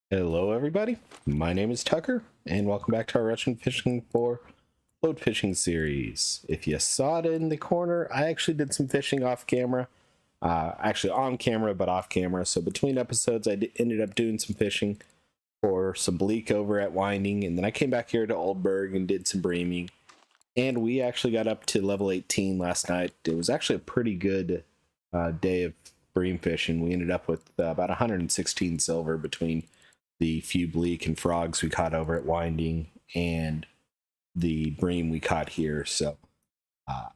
Hello, everybody. My name is Tucker, and welcome back to our Russian Fishing for Float Fishing series. If you saw it in the corner, I actually did some fishing off camera. Actually, on camera, but off camera. So, between episodes, ended up doing some fishing for some bleak over at Winding, and then I came back here to Oldberg and did some breaming. And we actually got up to level 18 last night. It was actually a pretty good day of bream fishing. We ended up with about 116 silver between the few bleak and frogs we caught over at Winding and the bream we caught here. So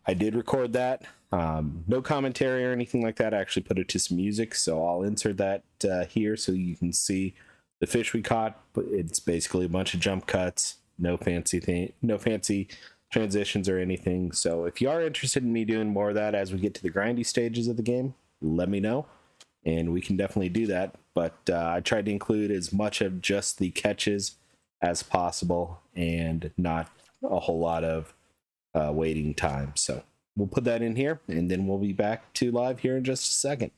I did record that. No commentary or anything like that. I actually put it to some music, so I'll insert that here so you can see the fish we caught. But it's basically a bunch of jump cuts, no fancy transitions or anything. So if you are interested in me doing more of that as we get to the grindy stages of the game, let me know and we can definitely do that. But I tried to include as much of just the catches as possible and not a whole lot of waiting time. So we'll put that in here and then we'll be back to live here in just a second.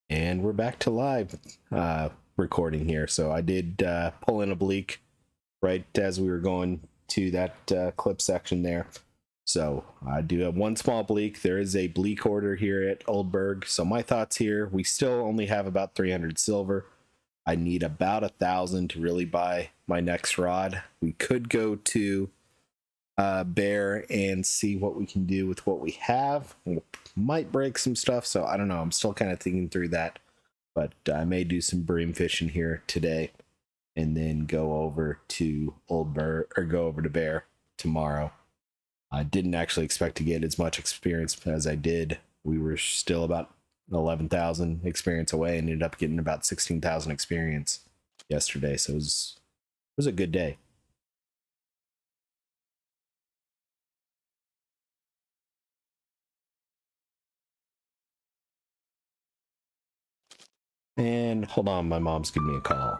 And we're back to live recording here. So I did pull in a bleak right as we were going to that clip section there. So I do have one small bleak. There is a bleak order here at Oldberg. So my thoughts here, we still only have about 300 silver. I need about 1,000 to really buy my next rod. We could go to Bear and see what we can do with what we have. We might break some stuff, so I don't know. I'm still kind of thinking through that, but I may do some bream fishing here today, and then go over to go over to Bear tomorrow. I didn't actually expect to get as much experience as I did. We were still about 11,000 experience away, and ended up getting about 16,000 experience yesterday. So it was a good day. And hold on, my mom's giving me a call.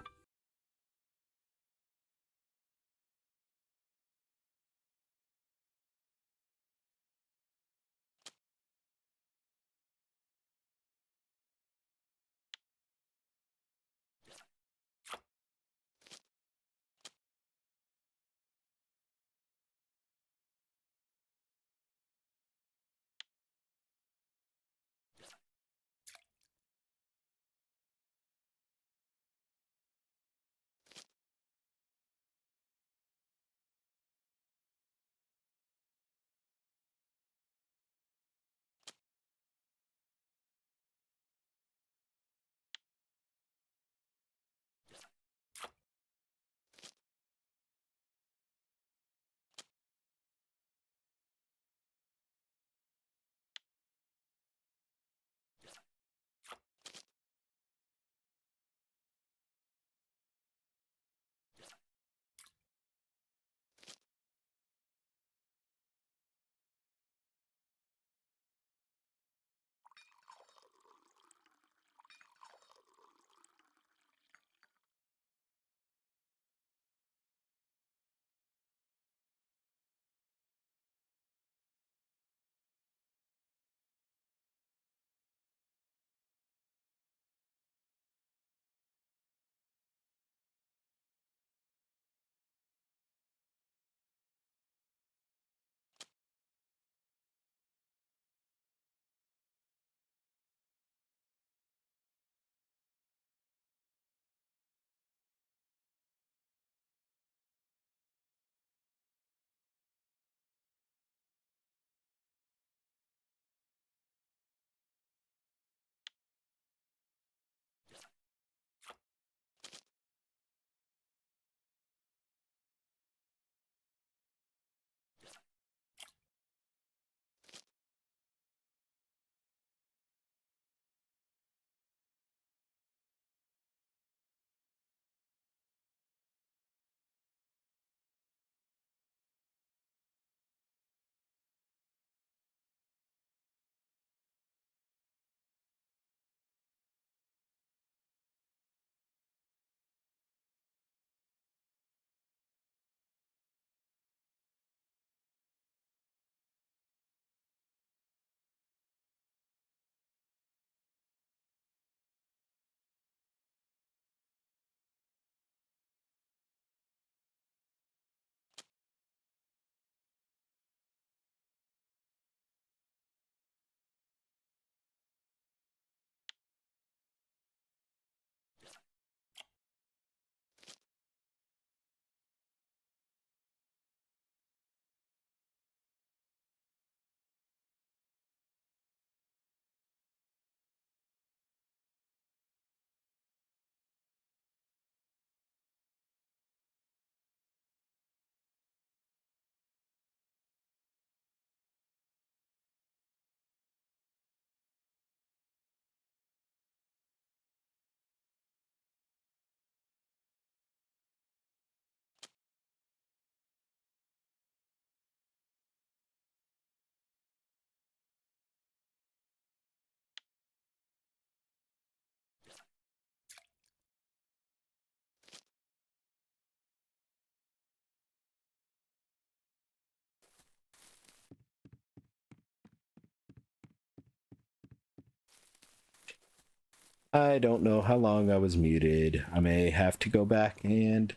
I don't know how long I was muted. I may have to go back and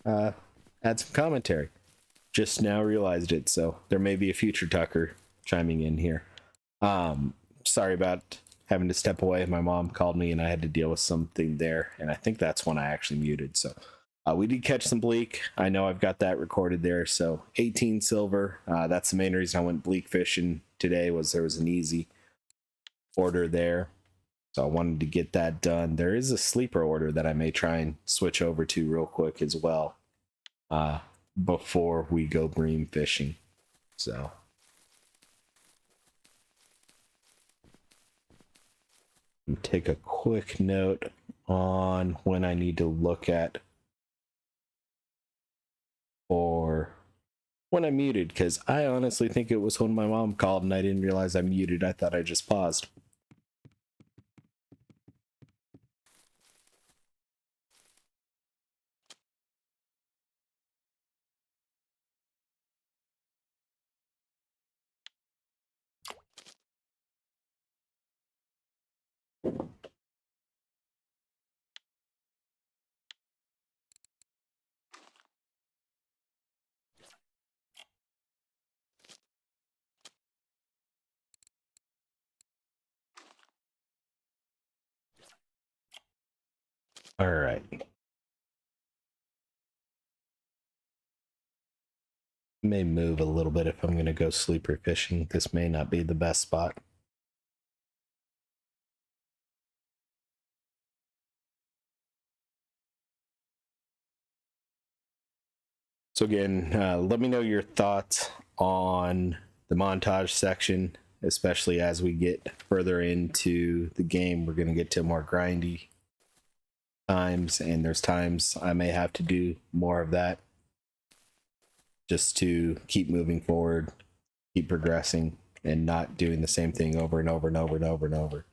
uh, add some commentary. Just now realized it, so there may be a future Tucker chiming in here. Um, Sorry about having to step away. My mom called me and I had to deal with something there, and I think that's when I actually muted. So we did catch some bleak. I know I've got that recorded there. So 18 silver. That's the main reason I went bleak fishing today. Was there was an easy order there, so I wanted to get that done. There is a sleeper order that I may try and switch over to real quick as well uh, before we go bream fishing. So take a quick note on when I need to look at or when I muted, because I honestly think it was when my mom called and I didn't realize I muted. I thought I just paused. All right. May move a little bit if I'm going to go sleeper fishing. This may not be the best spot. So again, let me know your thoughts on the montage section, especially as we get further into the game. We're going to get to more grindy times, and there's times I may have to do more of that just to keep moving forward, keep progressing, and not doing the same thing over and over and over and over and over.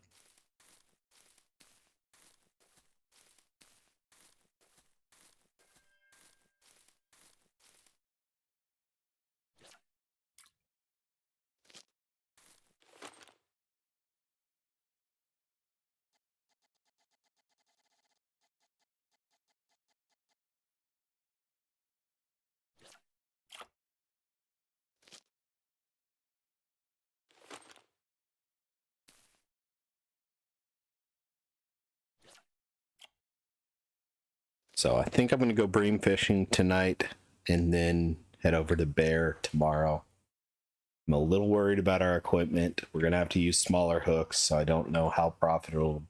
So I think I'm going to go bream fishing tonight and then head over to bear tomorrow. I'm a little worried about our equipment. We're going to have to use smaller hooks, so I don't know how profitable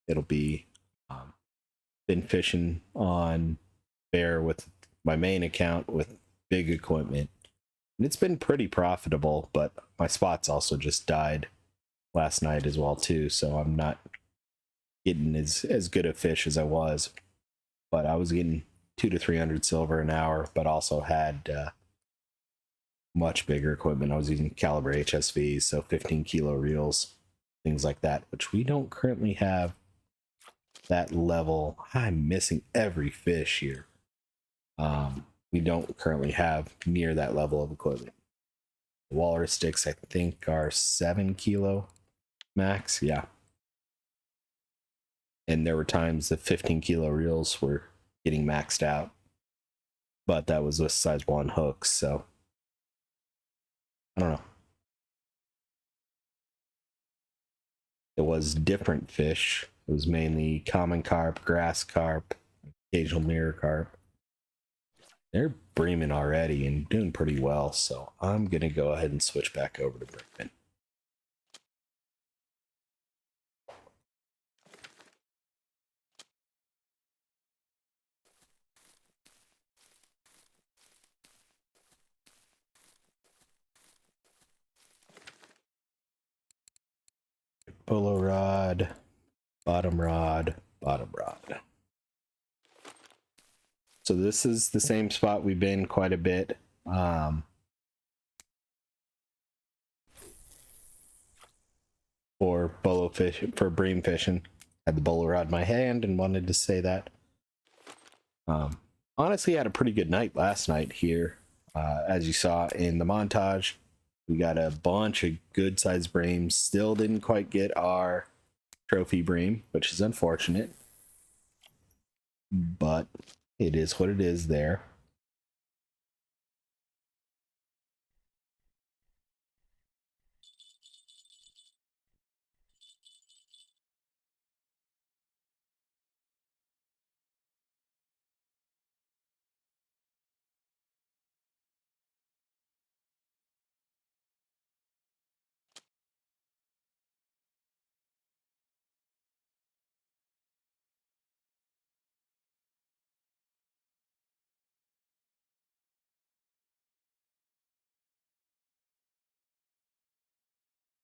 it'll be. Been fishing on bear with my main account with big equipment, and it's been pretty profitable, but my spots also just died last night as well too, so I'm not getting as good a fish as I was. But I was getting 200 to 300 silver an hour, but also had much bigger equipment. I was using caliber HSVs, so 15 kilo reels, things like that, which we don't currently have that level. I'm missing every fish here. We don't currently have near that level of equipment. The walrus sticks, I think, are 7 kilo max. Yeah. And there were times the 15 kilo reels were getting maxed out, but that was with size 1 hooks. So I don't know. It was different fish. It was mainly common carp, grass carp, occasional mirror carp. They're breaming already and doing pretty well, so I'm going to go ahead and switch back over to breaming. Polo rod, bottom rod, bottom rod. So this is the same spot we've been quite a bit. For bolo fish, for bream fishing. Had the bolo rod in my hand and wanted to say that. Honestly, had a pretty good night last night here. As you saw in the montage, we got a bunch of good sized breams. Still didn't quite get our trophy bream, which is unfortunate, but it is what it is there.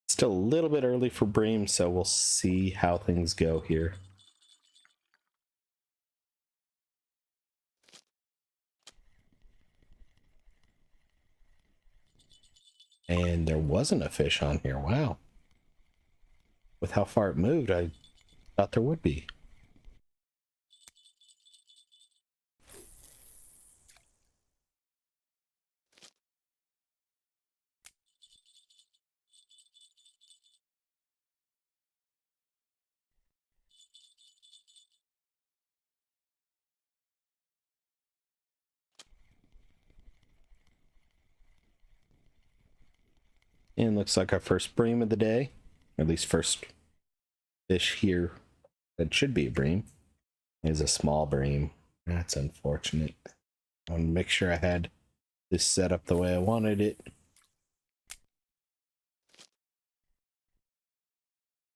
Still a little bit early for Bream, so we'll see how things go here. And there wasn't a fish on here. Wow. With how far it moved, I thought there would be. And looks like our first bream of the day, or at least first fish here that should be a bream, is a small bream. That's unfortunate. I want to make sure I had this set up the way I wanted it.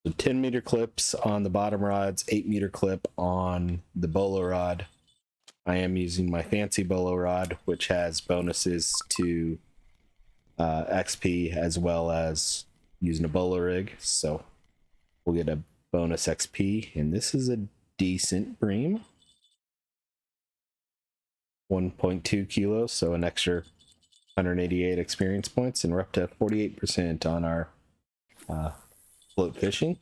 So 10-meter clips on the bottom rods, 8-meter clip on the bolo rod. I am using my fancy bolo rod, which has bonuses to XP as well as using a bolo rig, so we'll get a bonus XP, and this is a decent bream. 1.2 kilos, so an extra 188 experience points, and we're up to 48% on our float fishing.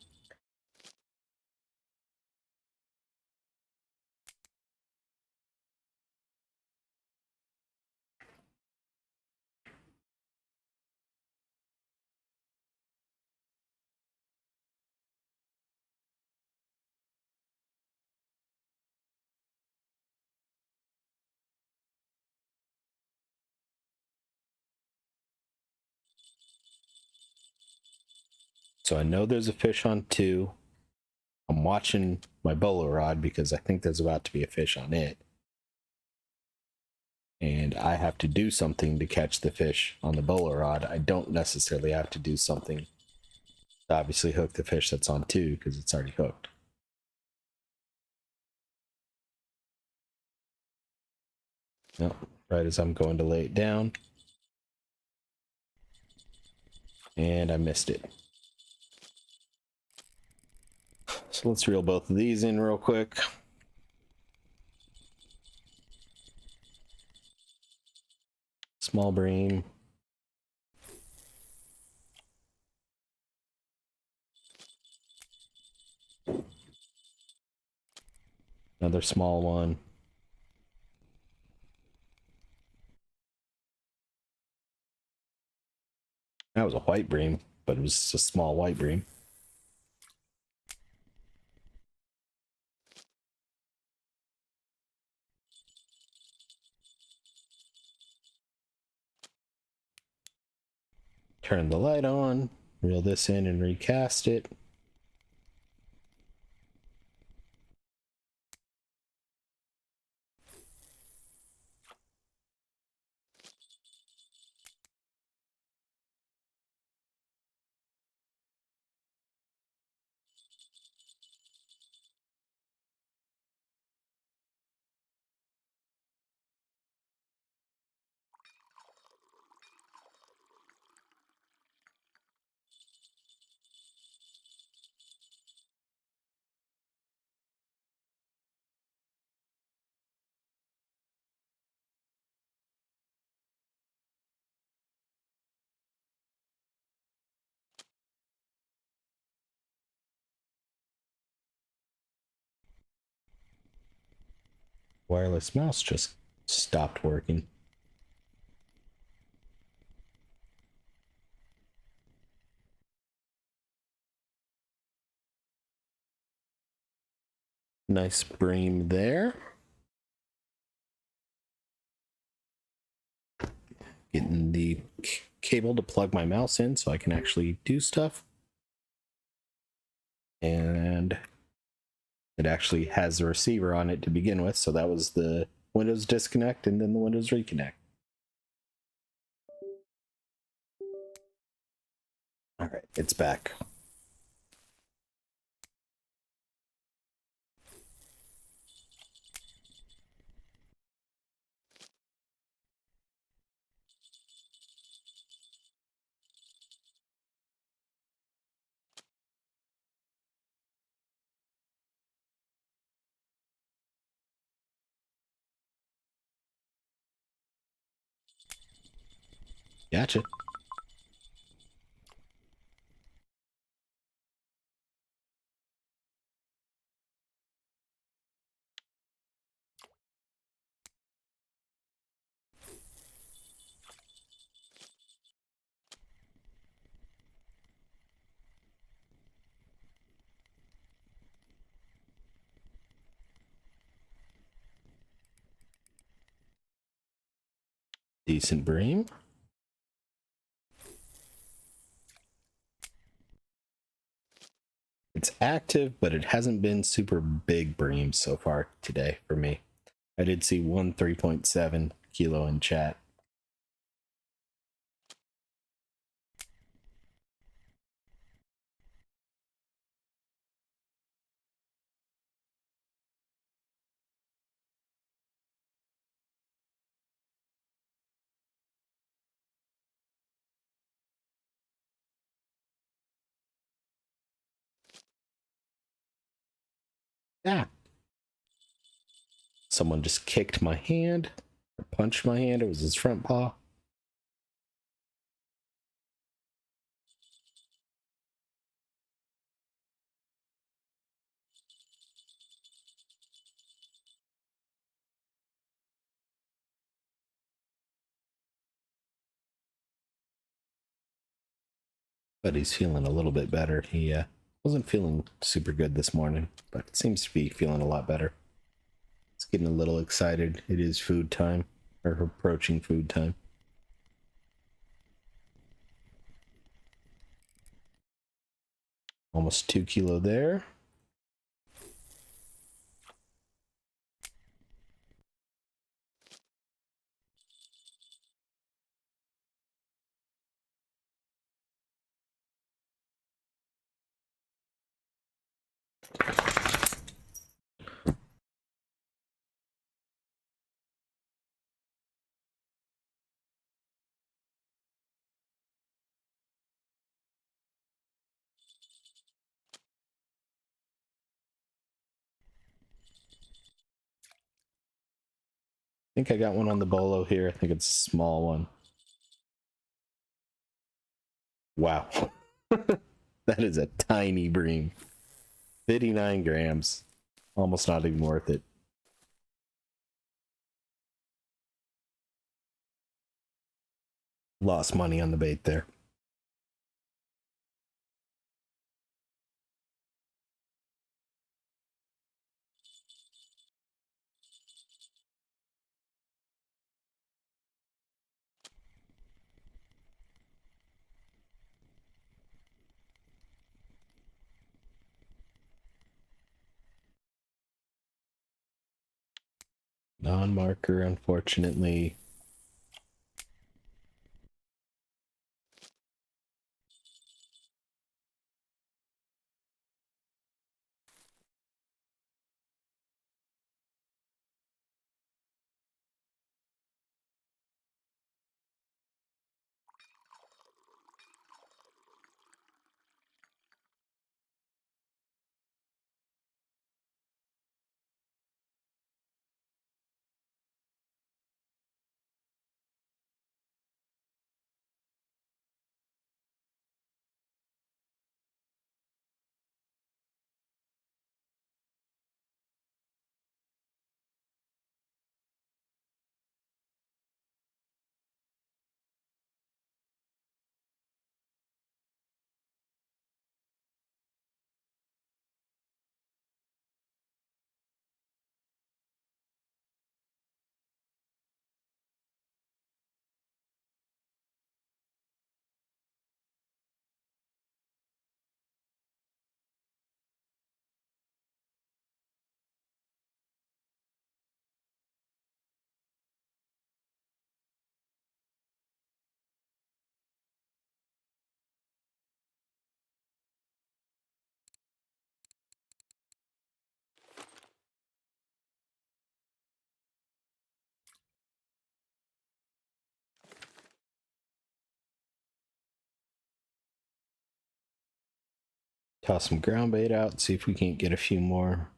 So I know there's a fish on 2. I'm watching my bolo rod because I think there's about to be a fish on it. And I have to do something to catch the fish on the bolo rod. I don't necessarily have to do something to obviously hook the fish that's on 2 because it's already hooked. Nope. Right as I'm going to lay it down. And I missed it. So let's reel both of these in real quick. Small bream. Another small one. That was a white bream, but it was a small white bream. Turn the light on, reel this in and recast it. Wireless mouse just stopped working. Nice bream there. Getting the cable to plug my mouse in so I can actually do stuff. And it actually has a receiver on it to begin with, so that was the Windows disconnect and then the Windows reconnect. All right, it's back. Gotcha. Decent bream. It's active, but it hasn't been super big bream so far today for me. I did see one 3.7 kilo in chat. Yeah. Someone just kicked my hand or punched my hand. It was his front paw. But he's feeling a little bit better. He wasn't feeling super good this morning, but seems to be feeling a lot better. It's getting a little excited. It is food time, or approaching food time. Almost 2 kilo there. I think I got one on the bolo here. I think it's a small one. Wow. That is a tiny bream. 59 grams. Almost not even worth it. Lost money on the bait there. Non-marker, unfortunately. Toss some ground bait out, see if we can't get a few more.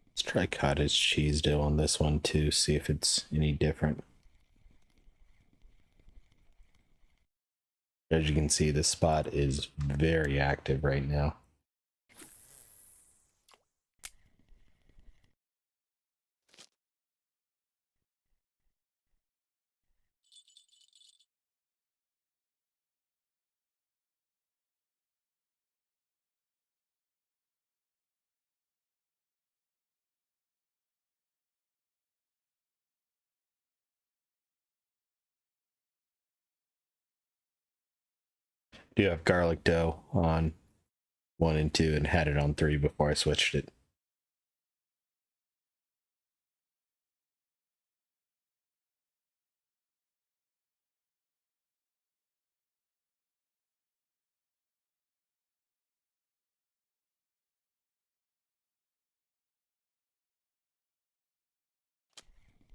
Let's try cottage cheese dough on this one too, see if it's any different. As you can see, this spot is very active right now. Do have garlic dough on 1 and 2 and had it on 3 before I switched it.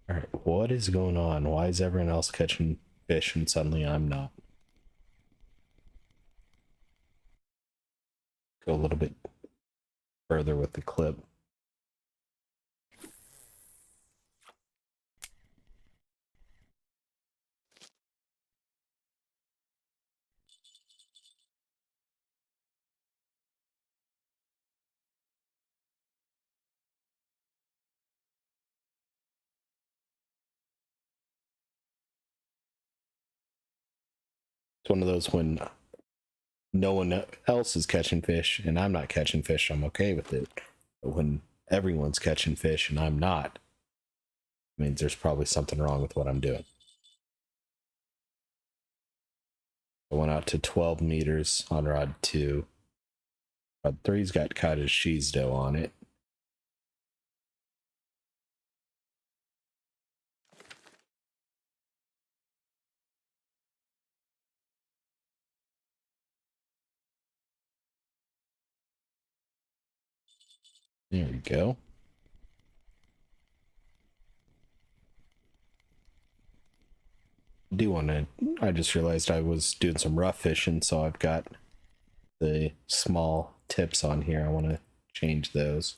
All right, what is going on? Why is everyone else catching fish and suddenly I'm not? Go a little bit further with the clip. It's one of those when no one else is catching fish and I'm not catching fish, I'm okay with it. But when everyone's catching fish and I'm not, it means there's probably something wrong with what I'm doing. I went out to 12 meters on rod 2. Rod 3's got cottage cheese dough on it. There we go. I just realized I was doing some rough fishing, so I've got the small tips on here. I want to change those.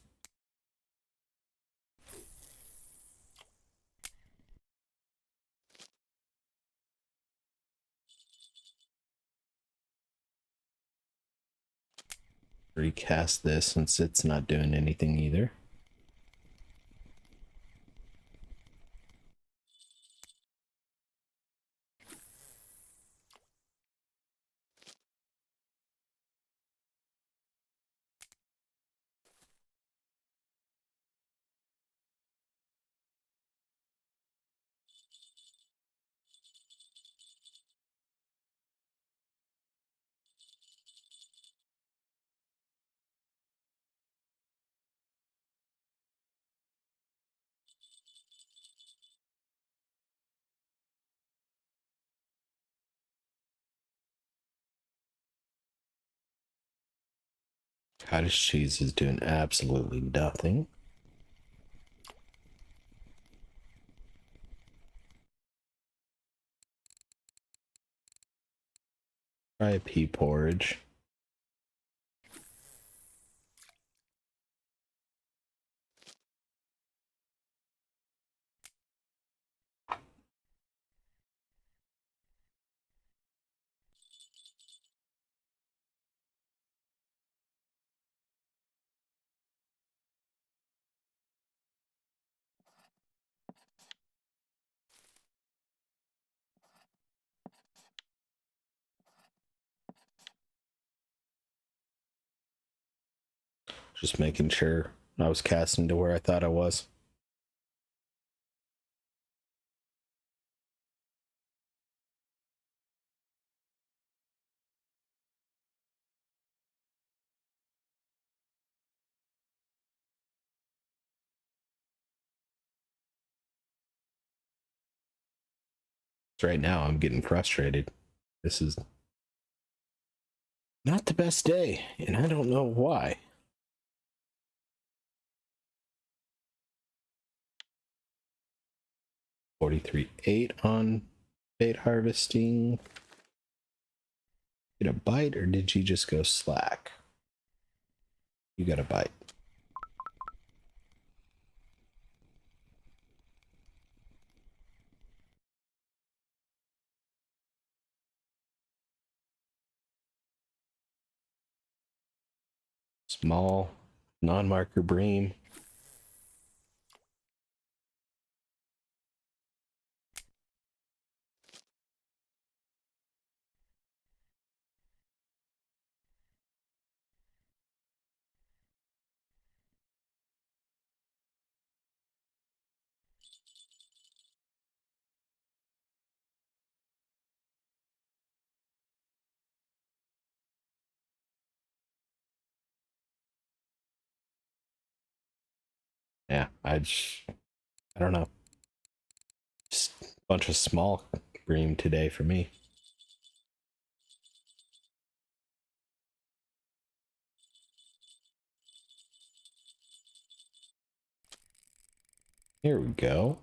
Recast this since it's not doing anything either. Cottage cheese is doing absolutely nothing. Try a pea porridge. Just making sure I was casting to where I thought I was. So right now I'm getting frustrated. This is not the best day, and I don't know why. $43.8 on bait harvesting. Get a bite, or did you just go slack? You got a bite. Small, non-marker bream. Yeah, I don't know. Just a bunch of small bream today for me. Here we go.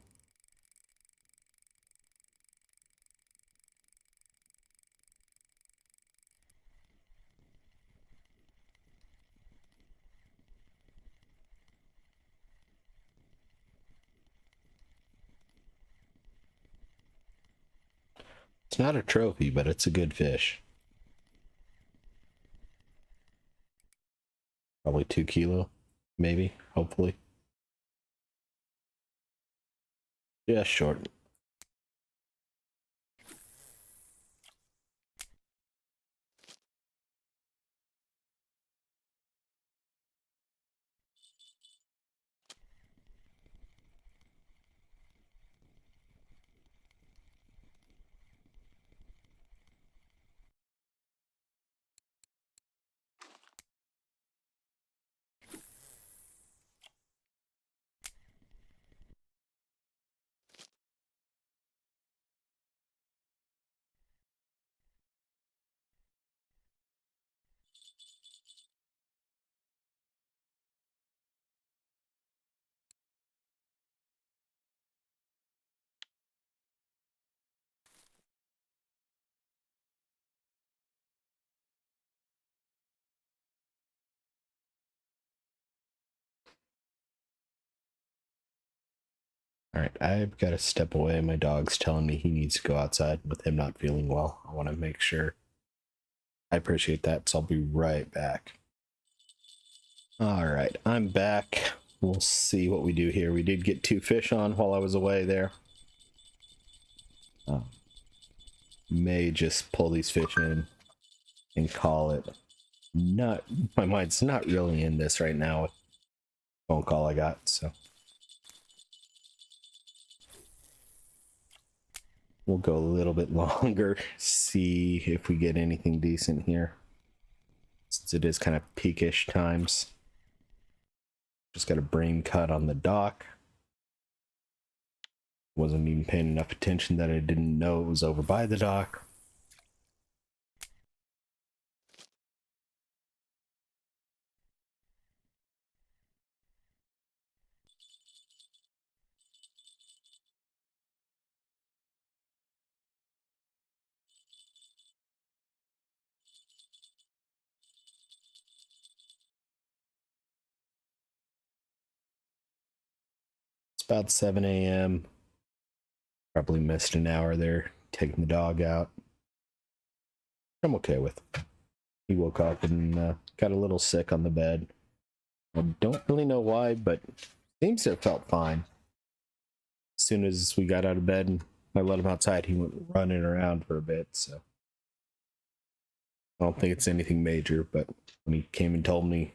It's not a trophy, but it's a good fish. Probably 2 kilo, maybe, hopefully. Just short. All right, I've got to step away. My dog's telling me he needs to go outside with him not feeling well. I want to make sure. I appreciate that, so I'll be right back. All right, I'm back. We'll see what we do here. We did get 2 fish on while I was away there. May just pull these fish in and call it. Not, my mind's not really in this right now with the phone call I got, so. We'll go a little bit longer, see if we get anything decent here. Since it is kind of peakish times. Just got a brain cut on the dock. Wasn't even paying enough attention that I didn't know it was over by the dock. It's about 7 a.m. Probably missed an hour there taking the dog out. I'm okay with. He woke up and got a little sick on the bed. I don't really know why, but seems to have felt fine. As soon as we got out of bed and I let him outside, he went running around for a bit, so I don't think it's anything major, but when he came and told me,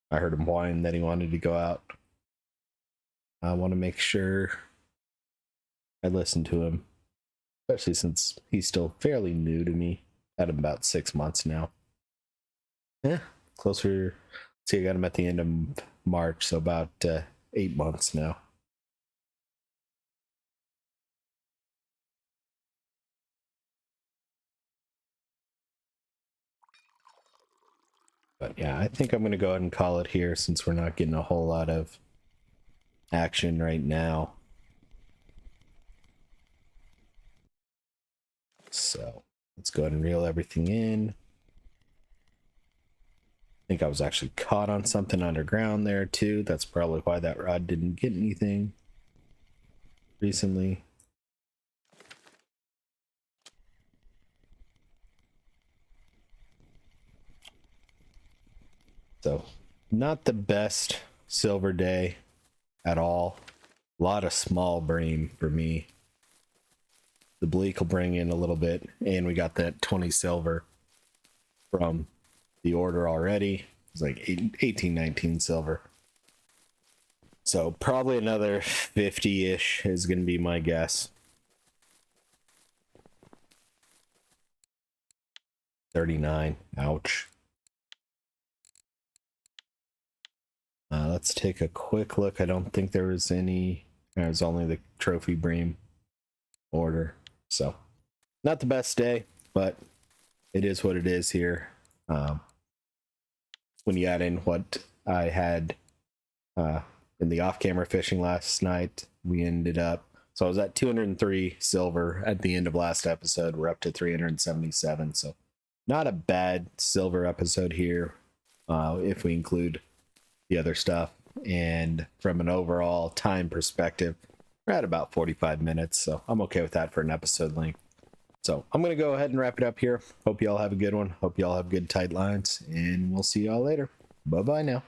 I heard him whine that he wanted to go out. I want to make sure I listen to him, especially since he's still fairly new to me. Had him about 6 months now. Yeah, closer. See, I got him at the end of March, so about 8 months now. But yeah, I think I'm going to go ahead and call it here since we're not getting a whole lot of action right now. So let's go ahead and reel everything in. I think I was actually caught on something underground there too. That's probably why that rod didn't get anything recently. So not the best silver day at all. A lot of small bream for me. The bleak will bring in a little bit, and we got that 20 silver from the order already. It's like 18, 19 silver. So probably another 50-ish is going to be my guess. 39. Ouch. Let's take a quick look. I don't think there was any. There's only the trophy bream order. So not the best day, but it is what it is here. When you add in what I had in the off-camera fishing last night, we ended up, so I was at 203 silver at the end of last episode. We're up to 377, so not a bad silver episode here if we include the other stuff. And from an overall time perspective, we're at about 45 minutes, so I'm okay with that for an episode length. So I'm going to go ahead and wrap it up here. Hope you all have a good one. Hope you all have good tight lines, and we'll see y'all later. Bye-bye now.